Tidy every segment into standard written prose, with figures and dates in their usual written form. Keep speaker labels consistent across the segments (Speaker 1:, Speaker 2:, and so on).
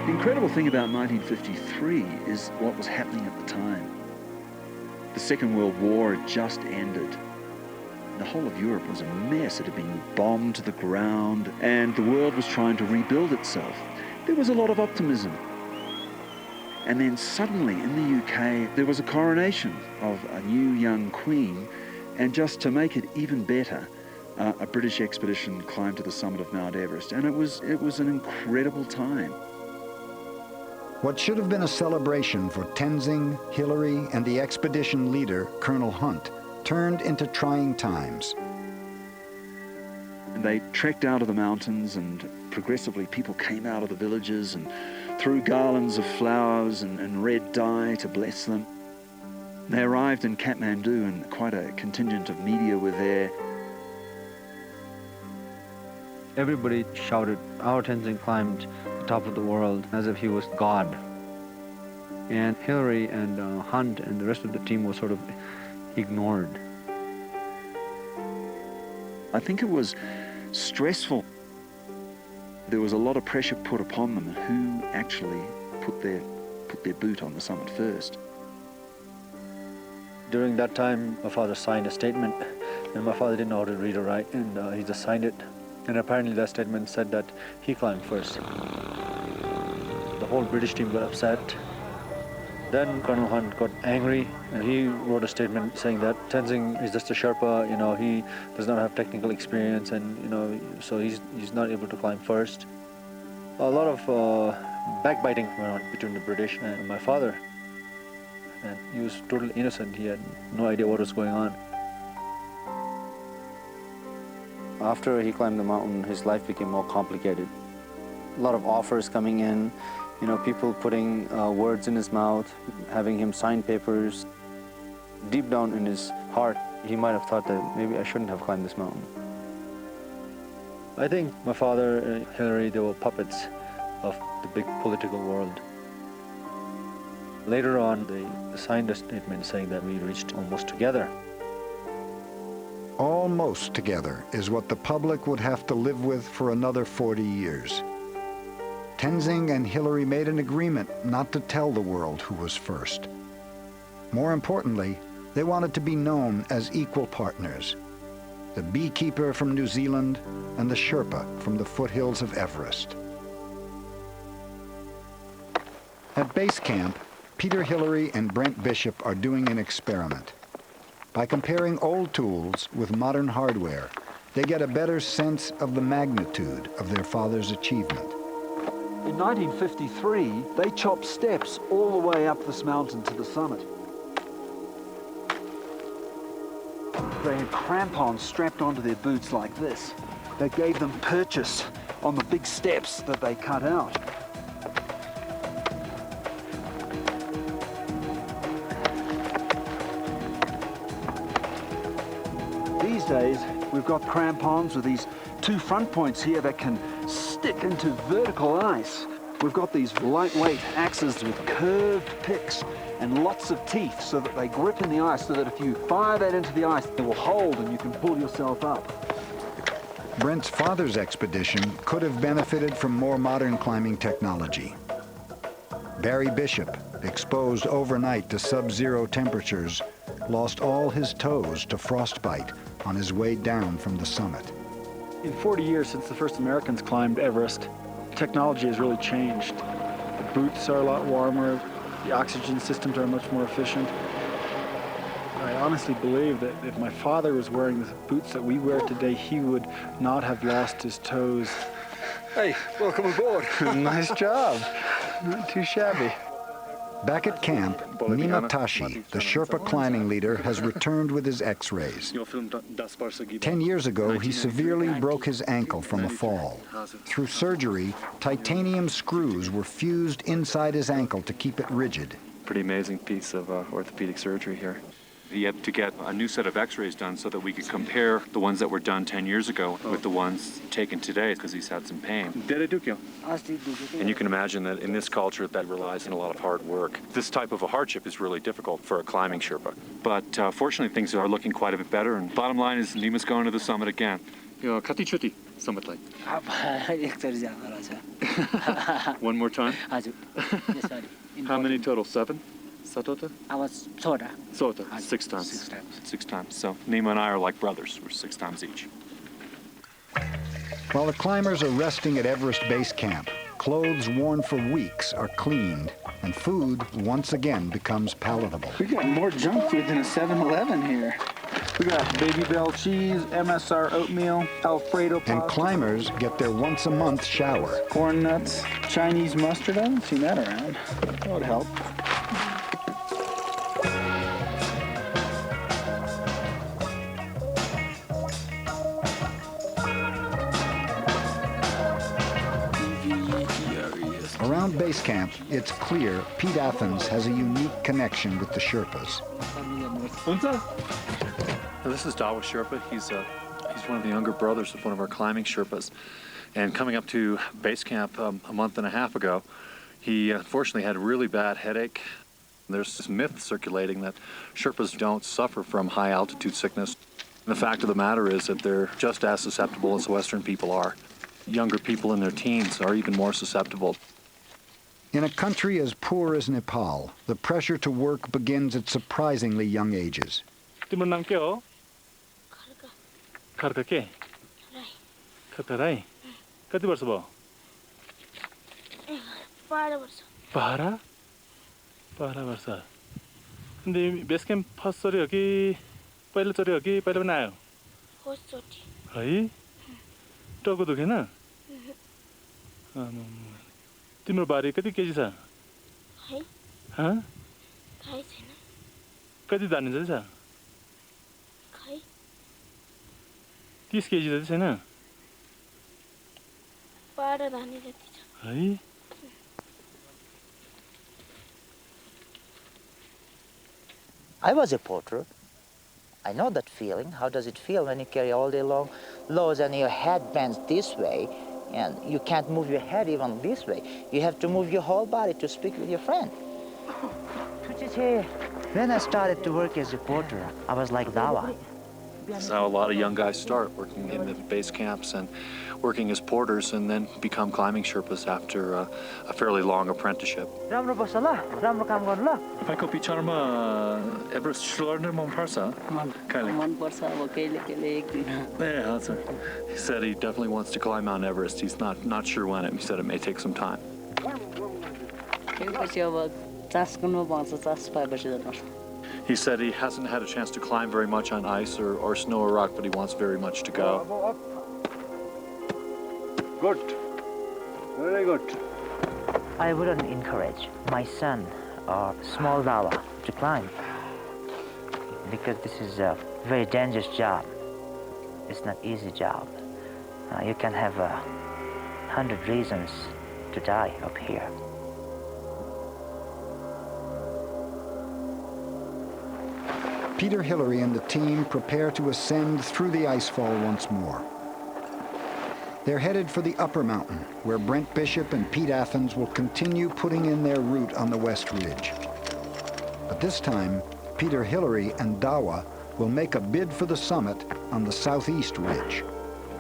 Speaker 1: The incredible thing about 1953 is what was happening at the time. The Second World War had just ended. The whole of Europe was a mess. It had been bombed to the ground, and the world was trying to rebuild itself. There was a lot of optimism. And then suddenly in the UK, there was a coronation of a new young queen, and just to make it even better, a British expedition climbed to the summit of Mount Everest, and it was an incredible time.
Speaker 2: What should have been a celebration for Tenzing, Hillary, and the expedition leader, Colonel Hunt, turned into trying times.
Speaker 1: And they trekked out of the mountains, and progressively people came out of the villages and threw garlands of flowers and red dye to bless them. They arrived in Kathmandu, and quite a contingent of media were there.
Speaker 3: Everybody shouted, "Our Tenzing climbed the top of the world," as if he was God. And Hillary and Hunt and the rest of the team was sort of ignored.
Speaker 1: I think it was stressful. There was a lot of pressure put upon them who actually put their boot on the summit first.
Speaker 3: During that time, my father signed a statement, and my father didn't know how to read or write, and he just signed it. And apparently that statement said that he climbed first. The whole British team got upset. Then Colonel Hunt got angry, and he wrote a statement saying that Tenzing is just a Sherpa, he does not have technical experience, and so he's not able to climb first. A lot of backbiting went on between the British and my father, and he was totally innocent. He had no idea what was going on. After he climbed the mountain, his life became more complicated. A lot of offers coming in, people putting words in his mouth, having him sign papers. Deep down in his heart, he might have thought that maybe I shouldn't have climbed this mountain. I think my father and Hillary, they were puppets of the big political world. Later on, they signed a statement saying that we reached almost together.
Speaker 2: Almost together is what the public would have to live with for another 40 years. Tenzing and Hillary made an agreement not to tell the world who was first. More importantly, they wanted to be known as equal partners. The beekeeper from New Zealand and the Sherpa from the foothills of Everest. At base camp, Peter Hillary and Brent Bishop are doing an experiment. By comparing old tools with modern hardware, they get a better sense of the magnitude of their father's achievement.
Speaker 1: In 1953, they chopped steps all the way up this mountain to the summit. They had crampons strapped onto their boots like this. That gave them purchase on the big steps that they cut out. These days, we've got crampons with these two front points here that can stick into vertical ice. We've got these lightweight axes with curved picks and lots of teeth so that they grip in the ice, so that if you fire that into the ice, it will hold and you can pull yourself up.
Speaker 2: Brent's father's expedition could have benefited from more modern climbing technology. Barry Bishop, exposed overnight to sub-zero temperatures, lost all his toes to frostbite on his way down from the summit.
Speaker 4: In 40 years since the first Americans climbed Everest, technology has really changed. The boots are a lot warmer, the oxygen systems are much more efficient. I honestly believe that if my father was wearing the boots that we wear today, he would not have lost his toes.
Speaker 3: Hey, welcome aboard.
Speaker 4: Nice job. Not too shabby.
Speaker 2: Back at camp, Nima Tashi, the Sherpa climbing leader, has returned with his x-rays. 10 years ago, he severely broke his ankle from a fall. Through surgery, titanium screws were fused inside his ankle to keep it rigid.
Speaker 5: Pretty amazing piece of orthopedic surgery here. He had to get a new set of x-rays done so that we could compare the ones that were done 10 years ago with the ones taken today, because he's had some pain. And you can imagine that in this culture that relies on a lot of hard work, this type of a hardship is really difficult for a climbing Sherpa. But fortunately, things are looking quite a bit better, and bottom line is Nima's going to the summit again. Somewhat like.
Speaker 6: एकचोटि जाँदो रहेछ
Speaker 5: One more time.
Speaker 6: हजुर यसरी
Speaker 5: How many total? 7? Satota?
Speaker 6: अब छोटा
Speaker 5: Sota. 6 times.
Speaker 6: 6 times
Speaker 5: 6 times. So Nima and I are like brothers. We're 6 times each.
Speaker 2: While the climbers are resting at Everest Base Camp, clothes worn for weeks are cleaned, and food once again becomes palatable.
Speaker 4: We got more junk food than a 7-Eleven here. We got Baby Bell cheese, MSR oatmeal, Alfredo pasta.
Speaker 2: And climbers get their once-a-month shower.
Speaker 4: Corn nuts, Chinese mustard. I haven't seen that around. That would help.
Speaker 2: Around base camp, it's clear Pete Athens has a unique connection with the Sherpas.
Speaker 5: This is Dawa Sherpa. He's one of the younger brothers of one of our climbing Sherpas. And coming up to base camp a month and a half ago, he unfortunately had a really bad headache. There's this myth circulating that Sherpas don't suffer from high altitude sickness. And the fact of the matter is that they're just as susceptible as Western people are. Younger people in their teens are even more susceptible.
Speaker 2: In a country as poor as Nepal, the pressure to work begins at surprisingly young ages.
Speaker 7: तिम्रो नाम के हो खर्क के खर्क राई कति वर्ष भयो
Speaker 8: 12 वर्ष
Speaker 7: 12 वर्ष अनि बेस क्याम्प फर्स्ट चोरी हो कि पहिलो चोरी हो कि पहिला पनि आयो
Speaker 8: फर्स्ट चोटी
Speaker 7: है टाउको दुखेन तिम्रो बारी कति केजी छ
Speaker 8: है
Speaker 7: ह
Speaker 8: थाहै छैन
Speaker 7: कति धानी जति छ
Speaker 8: खै
Speaker 7: 30 केजी जति छैन
Speaker 8: 12 धानी जति छ
Speaker 7: है
Speaker 9: I was a porter. I know that feeling. How does it feel when you carry all day long loads and your head bends this way and you can't move your head even this way. You have to move your whole body to speak with your friend. When I started to work as a porter, I was like Dawa.
Speaker 5: This is how a lot of young guys start, working in the base camps and working as porters and then become climbing Sherpas after a fairly long apprenticeship.
Speaker 9: राम्रो बस्छ ल राम्रो काम गर्नु ल
Speaker 5: Michael Pichama, Everest Schlarner Monparsa?
Speaker 6: मन पर्छ अब कहिले कहिले एक दिन
Speaker 5: Yeah, he said he definitely wants to climb Mount Everest. He's not sure when. He said it may take some time.
Speaker 6: त्यसपछि अब चास गर्नु पाउँछ चास पाएपछि जानुपर्छ
Speaker 5: He said he hasn't had a chance to climb very much on ice or snow or rock, but he wants very much to go.
Speaker 4: Good. Very good.
Speaker 9: I wouldn't encourage my son or small Dawa to climb because this is a very dangerous job. It's not easy job. You can have 100 reasons to die up here.
Speaker 2: Peter Hillary and the team prepare to ascend through the icefall once more. They're headed for the upper mountain, where Brent Bishop and Pete Athens will continue putting in their route on the West Ridge. But this time, Peter Hillary and Dawa will make a bid for the summit on the southeast ridge.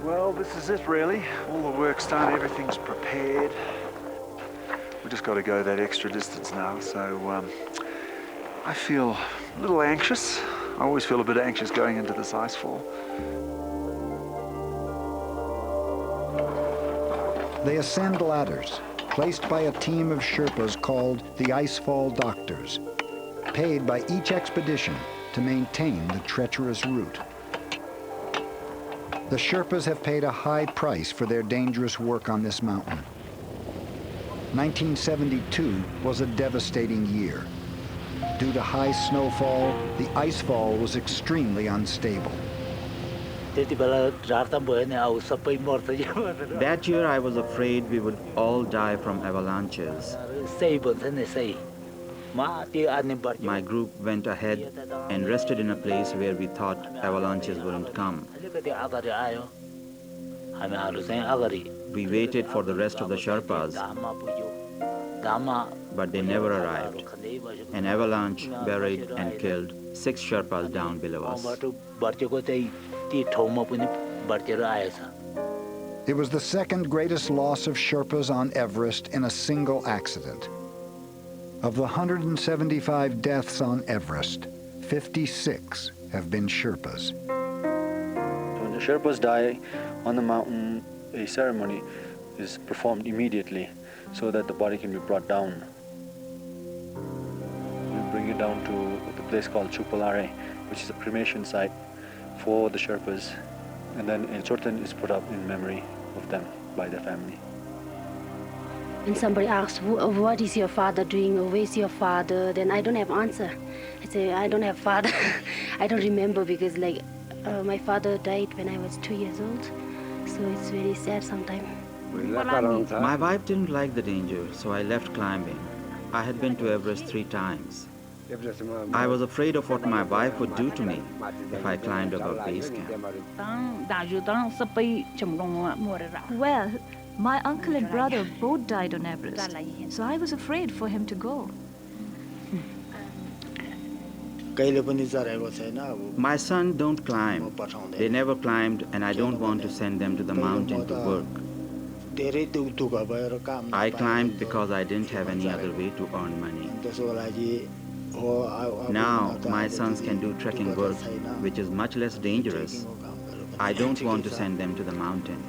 Speaker 1: Well, this is it really. All the work's done, everything's prepared. We've just got to go that extra distance now, so I feel a little anxious. I always feel a bit anxious going into this icefall.
Speaker 2: They ascend ladders, placed by a team of Sherpas called the Icefall Doctors, paid by each expedition to maintain the treacherous route. The Sherpas have paid a high price for their dangerous work on this mountain. 1972 was a devastating year. Due to high snowfall, the icefall was extremely unstable.
Speaker 10: That year I was afraid we would all die from avalanches. My group went ahead and rested in a place where we thought avalanches wouldn't come. We waited for the rest of the Sherpas, but they never arrived. An avalanche buried and killed 6 Sherpas down below us.
Speaker 2: It was the second greatest loss of Sherpas on Everest in a single accident. Of the 175 deaths on Everest, 56 have been Sherpas.
Speaker 3: When the Sherpas die on the mountain, a ceremony is performed immediately so that the body can be brought down. We bring it down to the place called Chupalare, which is a cremation site for the Sherpas, and then a chorten is put up in memory of them by their family.
Speaker 11: When somebody asks, what is your father doing, or where's your father, then I don't have answer. I say, I don't have father. I don't remember because my father died when I was 2 years old, so it's very sad sometimes.
Speaker 10: My wife didn't like the danger, so I left climbing. I had been to Everest 3 times. I was afraid of what my wife would do to me if I climbed above base camp.
Speaker 12: Well, my uncle and brother both died on Everest, so I was afraid for him to go.
Speaker 10: My son don't climb. They never climbed, and I don't want to send them to the mountain to work. I climbed because I didn't have any other way to earn money. Now, my sons can do trekking work, which is much less dangerous. I don't want to send them to the mountain.